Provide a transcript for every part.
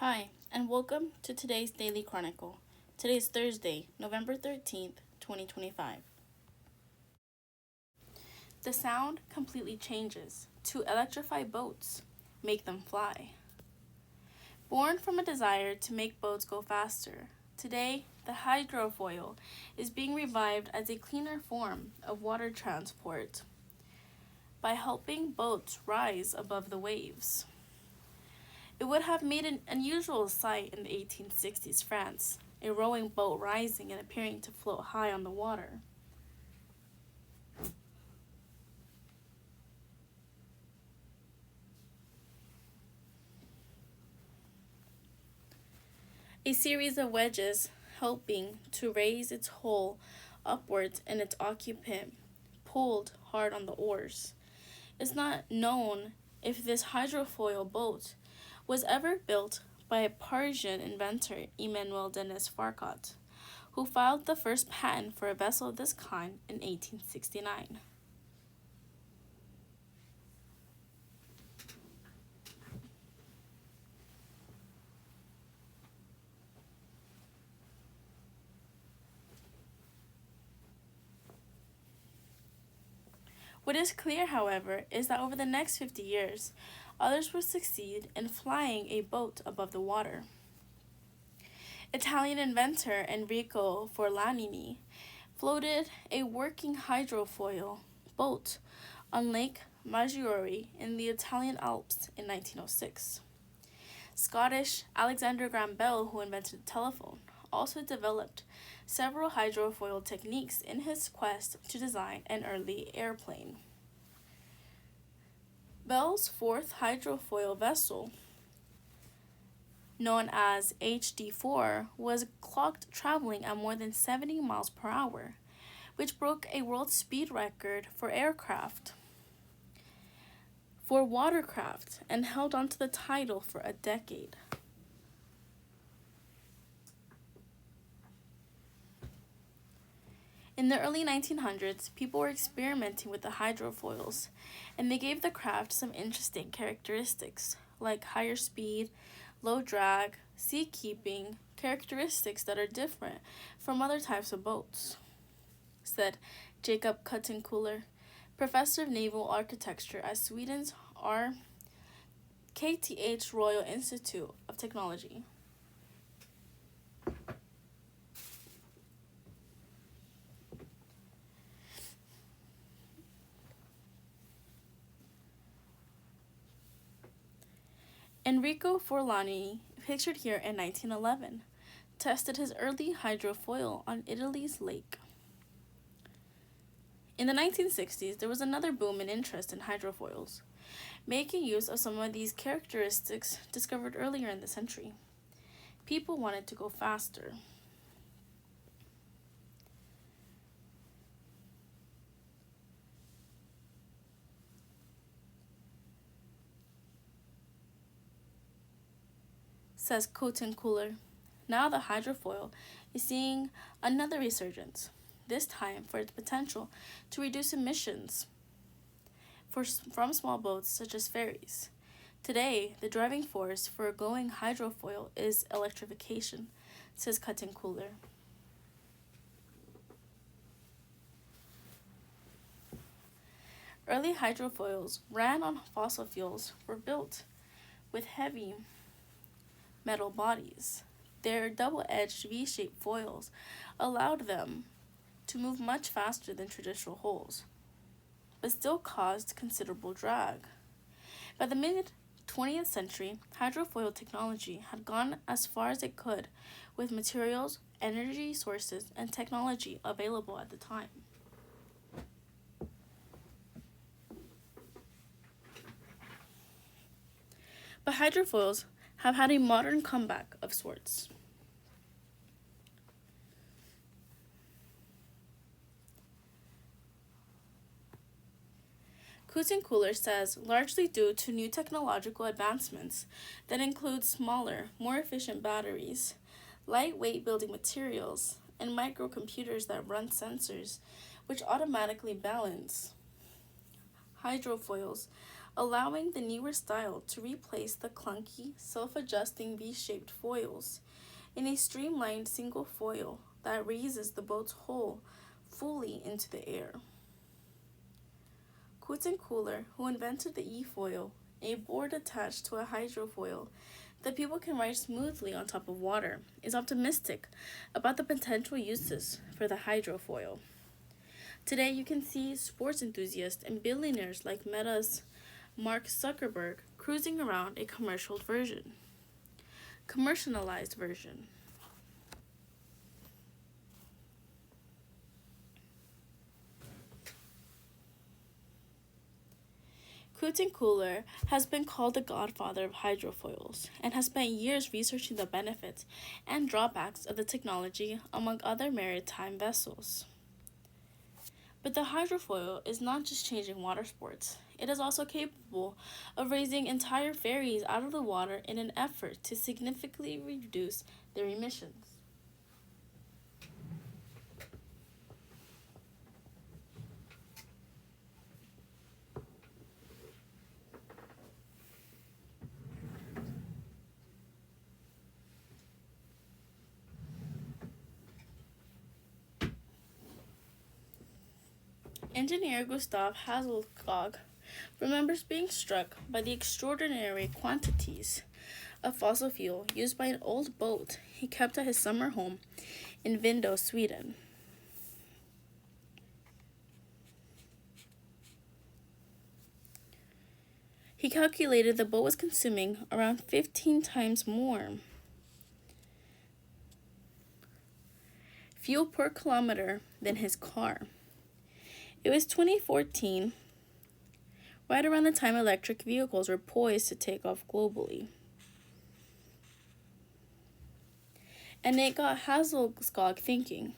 Hi, and welcome to today's Daily Chronicle. Today is Thursday, November 13th, 2025. The sound completely changes to electrify boats, make them fly. Born from a desire to make boats go faster, today the hydrofoil is being revived as a cleaner form of water transport by helping boats rise above the waves. It would have made an unusual sight in the 1860s France, a rowing boat rising and appearing to float high on the water. A series of wedges helping to raise its hull upwards and its occupant pulled hard on the oars. It's not known if this hydrofoil boat was ever built by a Parisian inventor, Emmanuel Denis Farcot, who filed the first patent for a vessel of this kind in 1869. What is clear, however, is that over the next 50 years, others will succeed in flying a boat above the water. Italian inventor Enrico Forlanini floated a working hydrofoil boat on Lake Maggiore in the Italian Alps in 1906. Scottish Alexander Graham Bell, who invented the telephone, also developed several hydrofoil techniques in his quest to design an early airplane. Bell's fourth hydrofoil vessel, known as HD4, was clocked traveling at more than 70 miles per hour, which broke a world speed record for watercraft, and held onto the title for a decade. In the early 1900s, people were experimenting with the hydrofoils, and they gave the craft some interesting characteristics, like higher speed, low drag, sea-keeping, characteristics that are different from other types of boats, said Jacob Kuttenkeuler, professor of naval architecture at Sweden's RKTH Royal Institute of Technology. Enrico Forlani, pictured here in 1911, tested his early hydrofoil on Italy's lake. In the 1960s, there was another boom in interest in hydrofoils, making use of some of these characteristics discovered earlier in the century. People wanted to go faster. Says Kuttenkeuler. Now the hydrofoil is seeing another resurgence, this time for its potential to reduce emissions from small boats such as ferries. Today, the driving force for a going hydrofoil is electrification, says Kuttenkeuler. Early hydrofoils ran on fossil fuels, were built with heavy metal bodies. Their double-edged V-shaped foils allowed them to move much faster than traditional hulls, but still caused considerable drag. By the mid-20th century, hydrofoil technology had gone as far as it could with materials, energy sources, and technology available at the time. But hydrofoils have had a modern comeback of sorts. Kuttenkeuler says largely due to new technological advancements that include smaller, more efficient batteries, lightweight building materials, and microcomputers that run sensors which automatically balance. Hydrofoils allowing the newer style to replace the clunky, self-adjusting V-shaped foils in a streamlined single foil that raises the boat's hull fully into the air. Cooler, who invented the E-foil, a board attached to a hydrofoil that people can ride smoothly on top of water, is optimistic about the potential uses for the hydrofoil. Today, you can see sports enthusiasts and billionaires like Meta's Mark Zuckerberg cruising around a commercialized version. Cooler has been called the godfather of hydrofoils and has spent years researching the benefits and drawbacks of the technology among other maritime vessels. But the hydrofoil is not just changing water sports. It is also capable of raising entire ferries out of the water in an effort to significantly reduce their emissions. Engineer Gustav Hasselskog remembers being struck by the extraordinary quantities of fossil fuel used by an old boat he kept at his summer home in Vindo, Sweden. He calculated the boat was consuming around 15 times more fuel per kilometer than his car. It was 2014, right around the time electric vehicles were poised to take off globally. And it got Hasselskog thinking.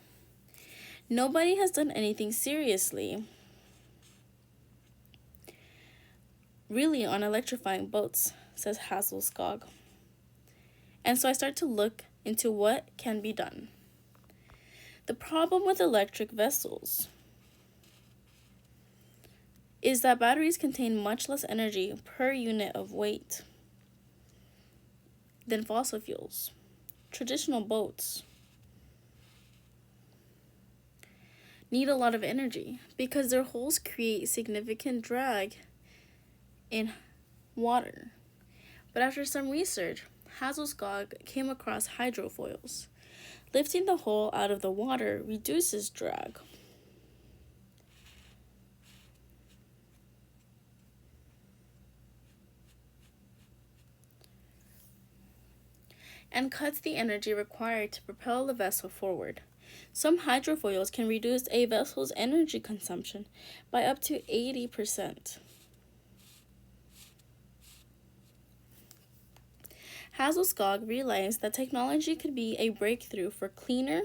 Nobody has done anything seriously, really, on electrifying boats, says Hasselskog. And so I start to look into what can be done. The problem with electric vessels is that batteries contain much less energy per unit of weight than fossil fuels. Traditional boats need a lot of energy because their hulls create significant drag in water. But after some research, Hasselskog came across hydrofoils. Lifting the hull out of the water reduces drag. And cuts the energy required to propel the vessel forward. Some hydrofoils can reduce a vessel's energy consumption by up to 80%. Hasselskog realized that technology could be a breakthrough for cleaner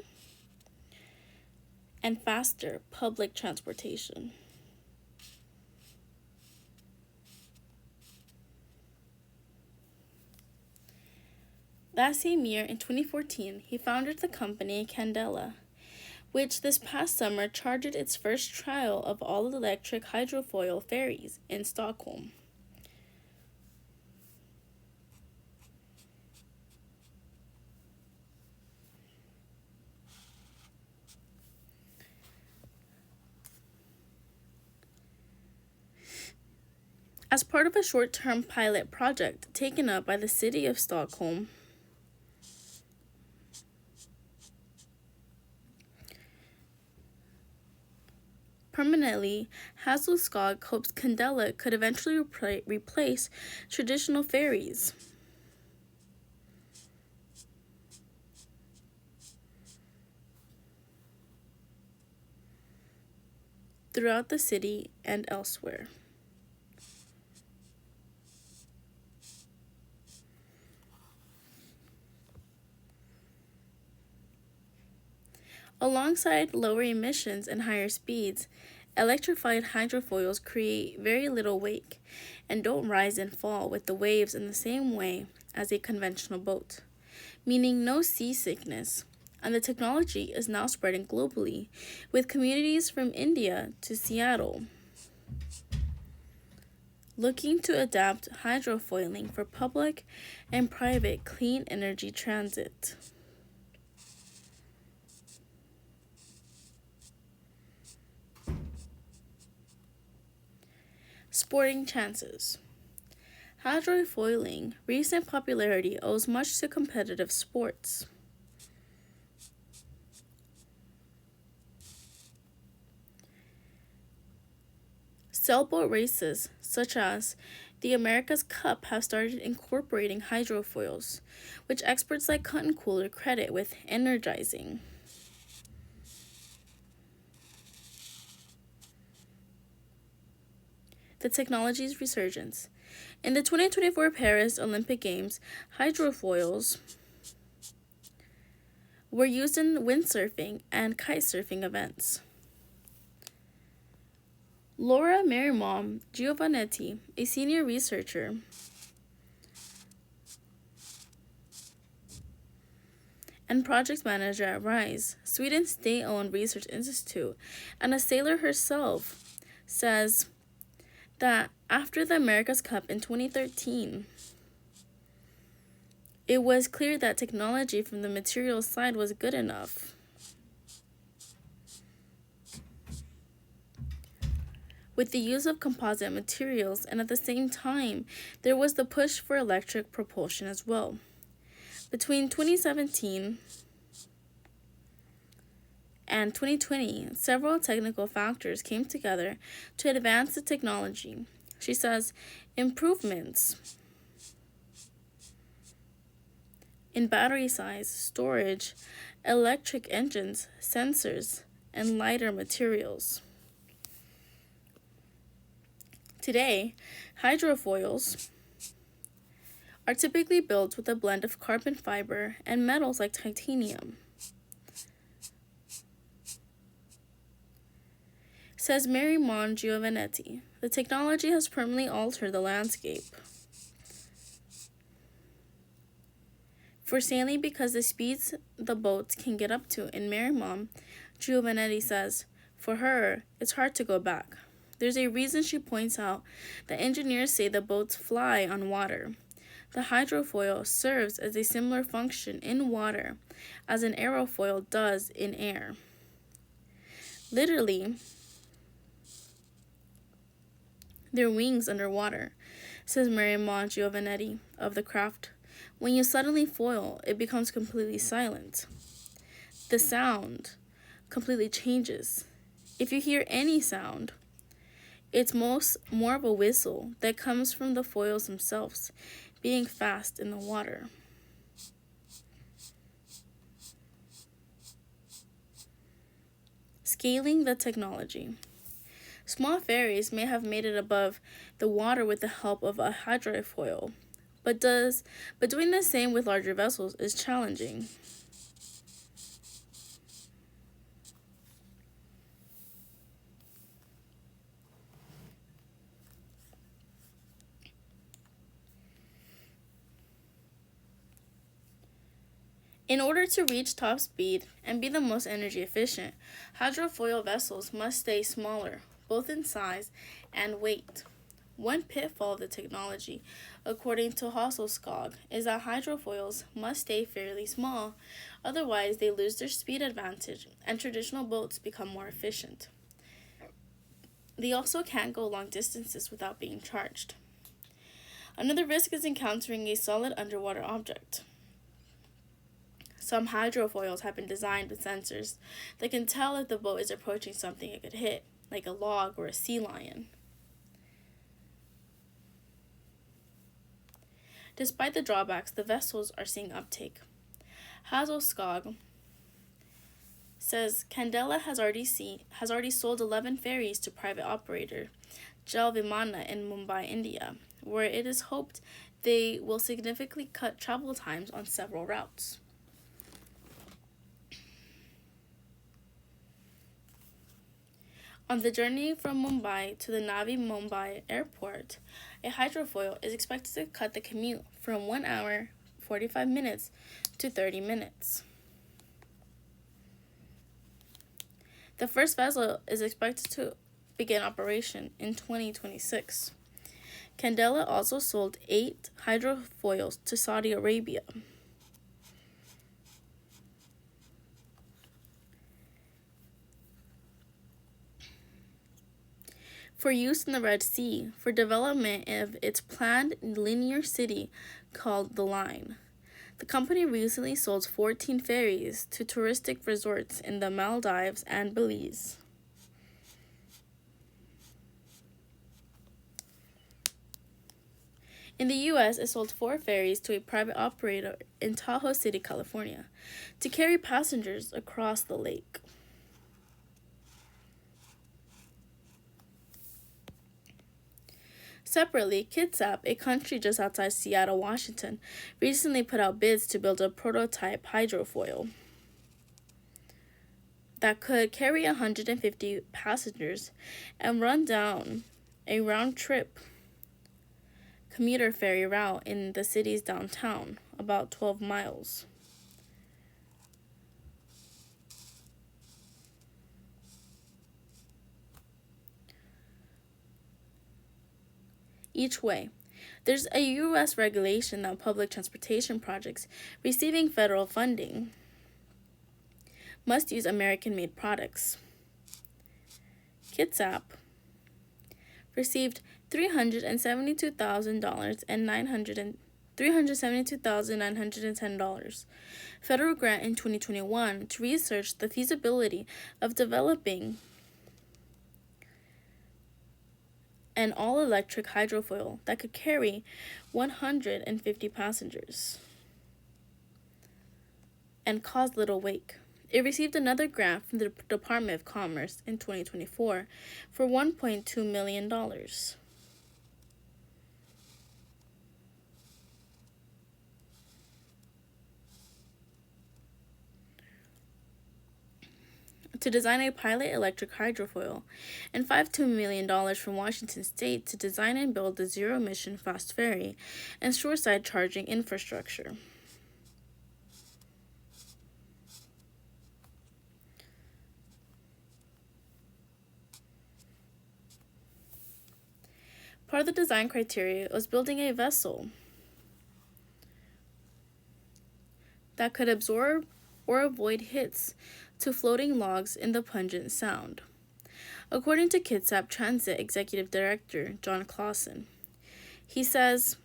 and faster public transportation. That same year, in 2014, he founded the company Candela, which this past summer chartered its first trial of all-electric hydrofoil ferries in Stockholm. As part of a short-term pilot project taken up by the city of Stockholm, permanently, Hasselskog hopes Candela could eventually replace traditional ferries. Throughout the city and elsewhere. Alongside lower emissions and higher speeds, electrified hydrofoils create very little wake and don't rise and fall with the waves in the same way as a conventional boat, meaning no seasickness. And the technology is now spreading globally, with communities from India to Seattle looking to adapt hydrofoiling for public and private clean energy transit. Sporting chances. Hydrofoiling recent popularity owes much to competitive sports. Sailboat races, such as the America's Cup, have started incorporating hydrofoils, which experts like Cotton Cooler credit with energizing. The technology's resurgence. In the 2024 Paris Olympic Games, hydrofoils were used in windsurfing and kitesurfing events. Laura Marimon Giovannetti, a senior researcher and project manager at RISE, Sweden's state-owned research institute, and a sailor herself, says that after the America's Cup in 2013, it was clear that technology from the materials side was good enough. With the use of composite materials, and at the same time, there was the push for electric propulsion as well. Between 2017 and 2020, several technical factors came together to advance the technology. She says improvements in battery size, storage, electric engines, sensors, and lighter materials. Today, hydrofoils are typically built with a blend of carbon fiber and metals like titanium. Says Marimon Giovannetti, the technology has permanently altered the landscape for sailing because the speeds the boats can get up to. In Marimon, Giovannetti says, for her, it's hard to go back. There's a reason she points out that engineers say the boats fly on water. The hydrofoil serves as a similar function in water as an aerofoil does in air. Literally, their wings underwater, says Marimon Giovannetti of the craft. When you suddenly foil, it becomes completely silent. The sound completely changes. If you hear any sound, it's more of a whistle that comes from the foils themselves being fast in the water. Scaling the technology. Small ferries may have made it above the water with the help of a hydrofoil, but doing the same with larger vessels is challenging. In order to reach top speed and be the most energy efficient, hydrofoil vessels must stay smaller, both in size and weight. One pitfall of the technology, according to Hasselskog, is that hydrofoils must stay fairly small, otherwise they lose their speed advantage and traditional boats become more efficient. They also can't go long distances without being charged. Another risk is encountering a solid underwater object. Some hydrofoils have been designed with sensors that can tell if the boat is approaching something it could hit, like a log or a sea lion. Despite the drawbacks, the vessels are seeing uptake. Hasselskog says Candela has already sold 11 ferries to private operator Jal Vimana in Mumbai, India, where it is hoped they will significantly cut travel times on several routes. On the journey from Mumbai to the Navi Mumbai airport, a hydrofoil is expected to cut the commute from 1 hour, 45 minutes to 30 minutes. The first vessel is expected to begin operation in 2026. Candela also sold 8 hydrofoils to Saudi Arabia. For use in the Red Sea for development of its planned linear city called The Line. The company recently sold 14 ferries to touristic resorts in the Maldives and Belize. In the U.S., it sold 4 ferries to a private operator in Tahoe City, California, to carry passengers across the lake. Separately, Kitsap, a country just outside Seattle, Washington, recently put out bids to build a prototype hydrofoil that could carry 150 passengers and run down a round-trip commuter ferry route in the city's downtown, about 12 miles. Each way. There's a U.S. regulation that public transportation projects receiving federal funding must use American-made products. Kitsap received $372,900 and $372,910 federal grant in 2021 to research the feasibility of developing an all-electric hydrofoil that could carry 150 passengers and cause little wake. It received another grant from the Department of Commerce in 2024 for $1.2 million. To design a pilot electric hydrofoil, and $5 million from Washington State to design and build the zero-emission fast ferry and shoreside charging infrastructure. Part of the design criteria was building a vessel that could absorb or avoid hits to floating logs in the Puget Sound. According to Kitsap Transit Executive Director John Clausen, he says,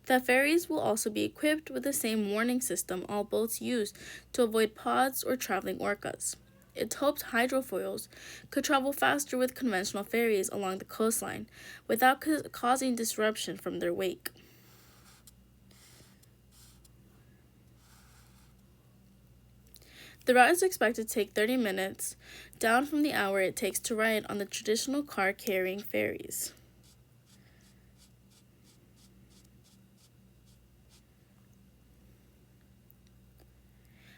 the ferries will also be equipped with the same warning system all boats use to avoid pods or traveling orcas. It's hoped hydrofoils could travel faster with conventional ferries along the coastline without causing disruption from their wake. The route is expected to take 30 minutes, down from the hour it takes to ride on the traditional car-carrying ferries.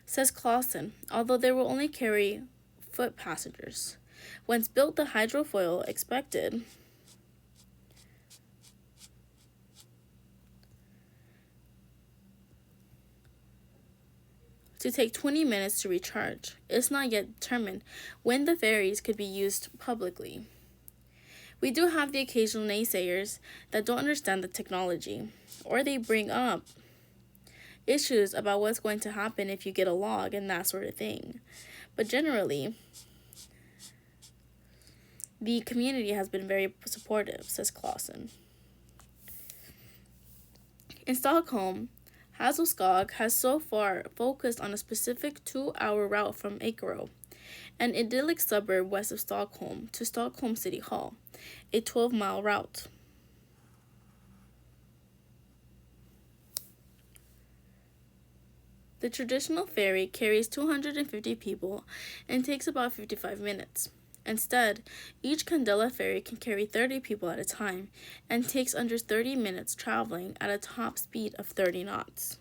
Says Clausen, although they will only carry foot passengers. Once built, the hydrofoil expected to take 20 minutes to recharge. It's not yet determined when the ferries could be used publicly. We do have the occasional naysayers that don't understand the technology, or they bring up issues about what's going to happen if you get a log and that sort of thing. But generally, the community has been very supportive, says Clausen. In Stockholm, Hasselskog has so far focused on a specific 2-hour route from Akero, an idyllic suburb west of Stockholm, to Stockholm City Hall, a 12-mile route. The traditional ferry carries 250 people and takes about 55 minutes. Instead, each Candela ferry can carry 30 people at a time and takes under 30 minutes traveling at a top speed of 30 knots.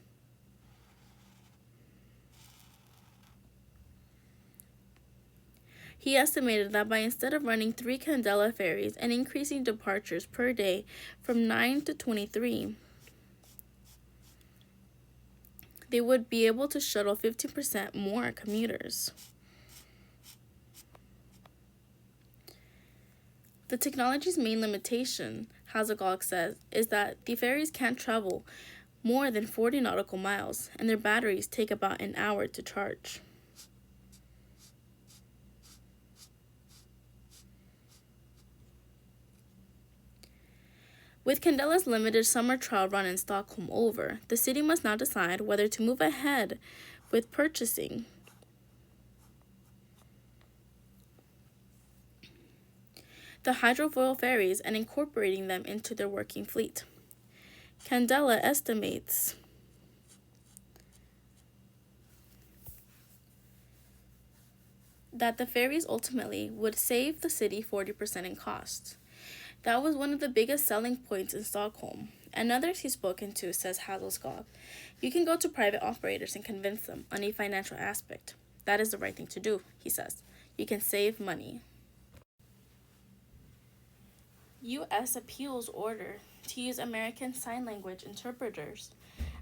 He estimated that by instead of running 3 Candela ferries and increasing departures per day from 9 to 23, they would be able to shuttle 50% more commuters. The technology's main limitation, Hazegog says, is that the ferries can't travel more than 40 nautical miles, and their batteries take about an hour to charge. With Candela's limited summer trial run in Stockholm over, the city must now decide whether to move ahead with purchasing the hydrofoil ferries and incorporating them into their working fleet. Candela estimates that the ferries ultimately would save the city 40% in cost. That was one of the biggest selling points in Stockholm. And others he's spoken to, says Hazelskog, you can go to private operators and convince them on a financial aspect. That is the right thing to do, he says. You can save money. U.S. appeals order to use American Sign Language interpreters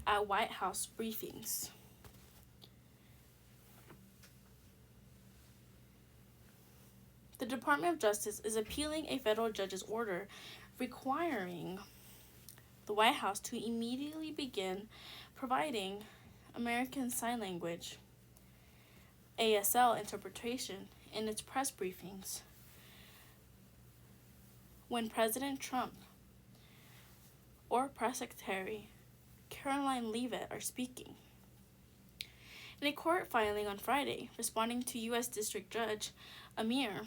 at White House briefings. The Department of Justice is appealing a federal judge's order requiring the White House to immediately begin providing American Sign Language ASL interpretation in its press briefings when President Trump or Press Secretary Caroline Leavitt are speaking. In a court filing on Friday, responding to U.S. District Judge Amir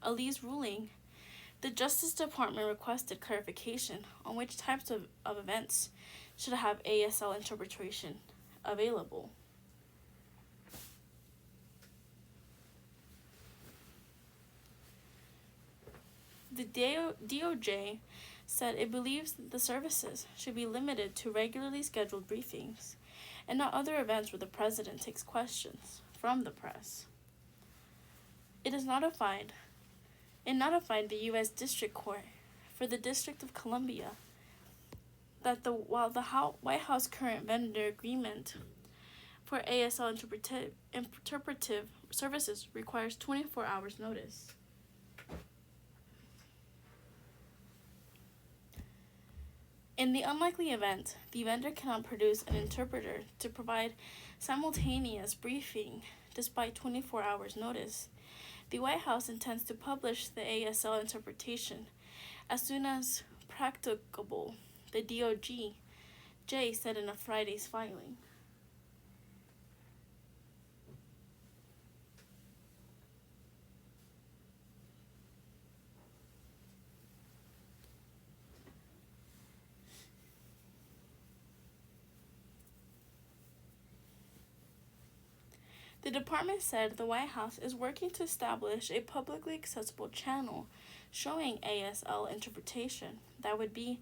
Ali's ruling, the Justice Department requested clarification on which types of events should have ASL interpretation available. The DOJ said it believes the services should be limited to regularly scheduled briefings and not other events where the president takes questions from the press. It notified the U.S. District Court for the District of Columbia that while the White House current vendor agreement for ASL interpretive services requires 24 hours notice. In the unlikely event the vendor cannot produce an interpreter to provide simultaneous briefing despite 24 hours notice, the White House intends to publish the ASL interpretation as soon as practicable, the DOJ said in a Friday's filing. The department said the White House is working to establish a publicly accessible channel showing ASL interpretation that would be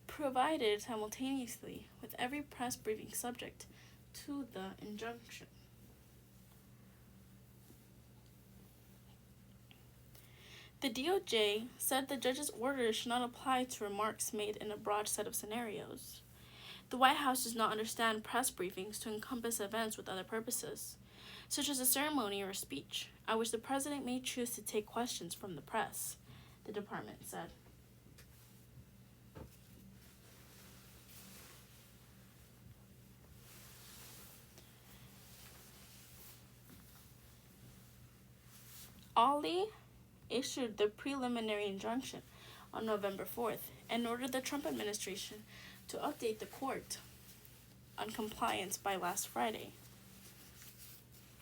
provided simultaneously with every press briefing subject to the injunction. The DOJ said the judge's order should not apply to remarks made in a broad set of scenarios. The White House does not understand press briefings to encompass events with other purposes, such as a ceremony or a speech, at which the president may choose to take questions from the press, the department said. Ali issued the preliminary injunction on November 4th and ordered the Trump administration to update the court on compliance by last Friday.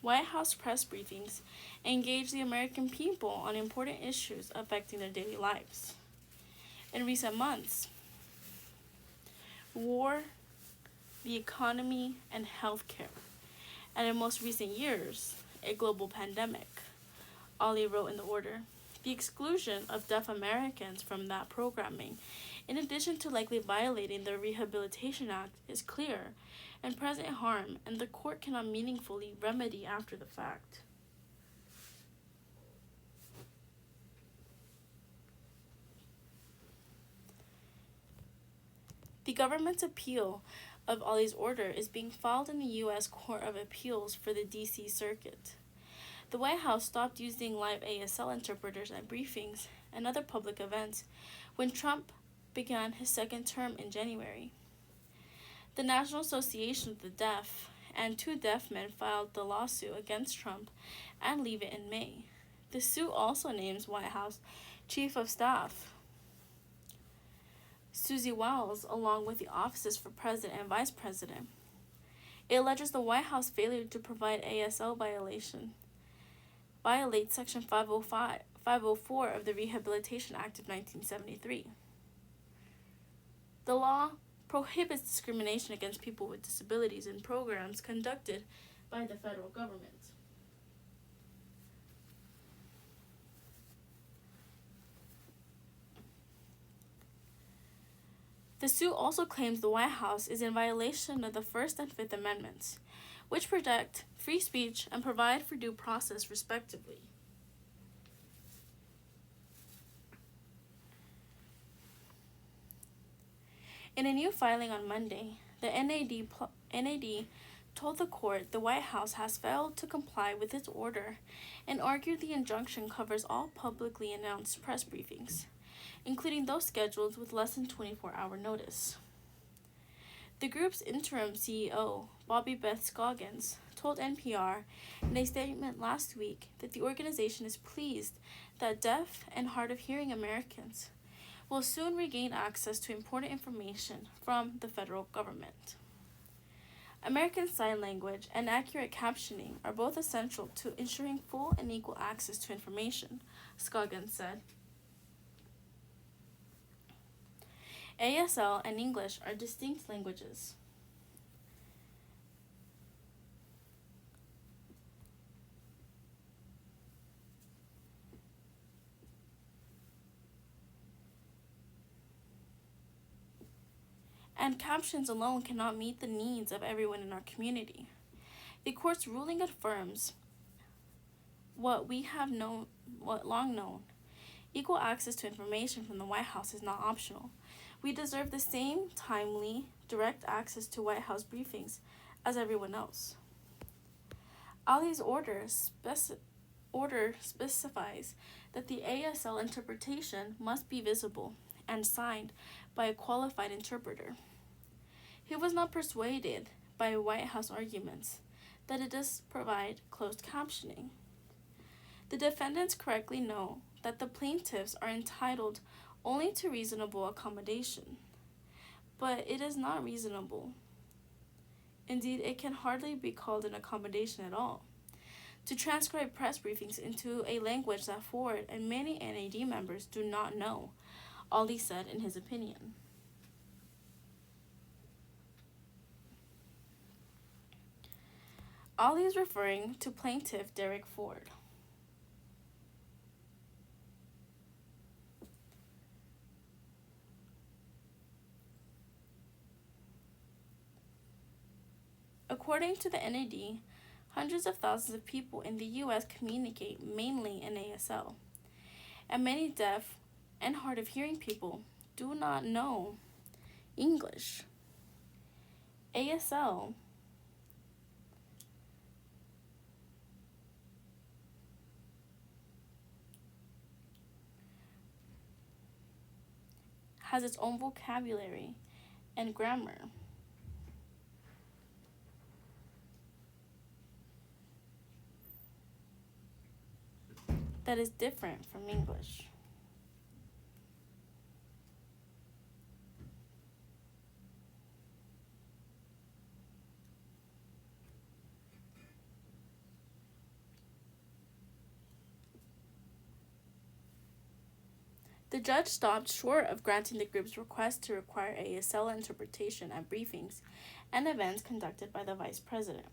White House press briefings engage the American people on important issues affecting their daily lives. In recent months, war, the economy, and healthcare, and in most recent years, a global pandemic, Ali wrote in the order. The exclusion of deaf Americans from that programming, in addition to likely violating the Rehabilitation Act, is clear and present harm, and the court cannot meaningfully remedy after the fact. The government's appeal of Ali's order is being filed in the U.S. Court of Appeals for the D.C. Circuit. The White House stopped using live ASL interpreters at briefings and other public events when Trump began his second term in January. The National Association of the Deaf and two deaf men filed the lawsuit against Trump and Leavitt in May. The suit also names White House Chief of Staff Susie Wiles, along with the offices for President and Vice President. It alleges the White House failure to provide ASL violates Section 504 of the Rehabilitation Act of 1973. The law prohibits discrimination against people with disabilities in programs conducted by the federal government. The suit also claims the White House is in violation of the First and Fifth Amendments, which protect free speech and provide for due process, respectively. In a new filing on Monday, the NAD told the court the White House has failed to comply with its order and argued the injunction covers all publicly announced press briefings, including those scheduled with less than 24-hour notice. The group's interim CEO, Bobby Beth Scoggins, told NPR in a statement last week that the organization is pleased that deaf and hard of hearing Americans will soon regain access to important information from the federal government. American Sign Language and accurate captioning are both essential to ensuring full and equal access to information, Scoggins said. ASL and English are distinct languages. And captions alone cannot meet the needs of everyone in our community. The court's ruling affirms what we have long known. Equal access to information from the White House is not optional. We deserve the same timely, direct access to White House briefings as everyone else. Ali's order specifies that the ASL interpretation must be visible and signed by a qualified interpreter. He was not persuaded by White House arguments that it does provide closed captioning. The defendants correctly know that the plaintiffs are entitled only to reasonable accommodation, but it is not reasonable. Indeed, it can hardly be called an accommodation at all. To transcribe press briefings into a language that Ford and many NAD members do not know, Ali said in his opinion. Ali is referring to plaintiff Derek Ford. According to the NAD, hundreds of thousands of people in the U.S. communicate mainly in ASL, and many deaf and hard of hearing people do not know English. ASL has its own vocabulary and grammar. That is different from English. The judge stopped short of granting the group's request to require ASL interpretation at briefings and events conducted by the Vice President.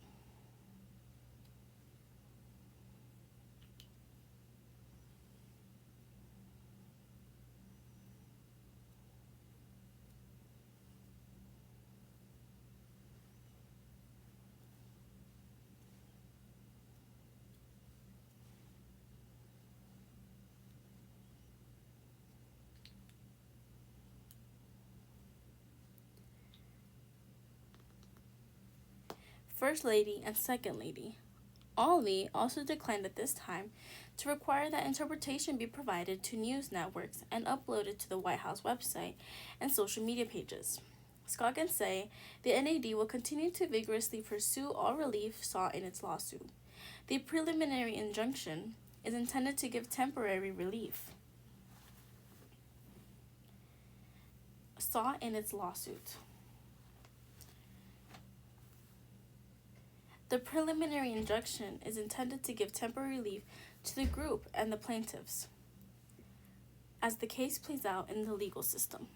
First Lady and Second Lady Ollie also declined at this time to require that interpretation be provided to news networks and uploaded to the White House website and social media pages. Scoggins say the NAD will continue to vigorously pursue all relief sought in its lawsuit. The preliminary injunction is intended to give temporary relief sought in its lawsuit. The preliminary injunction is intended to give temporary relief to the group and the plaintiffs as the case plays out in the legal system.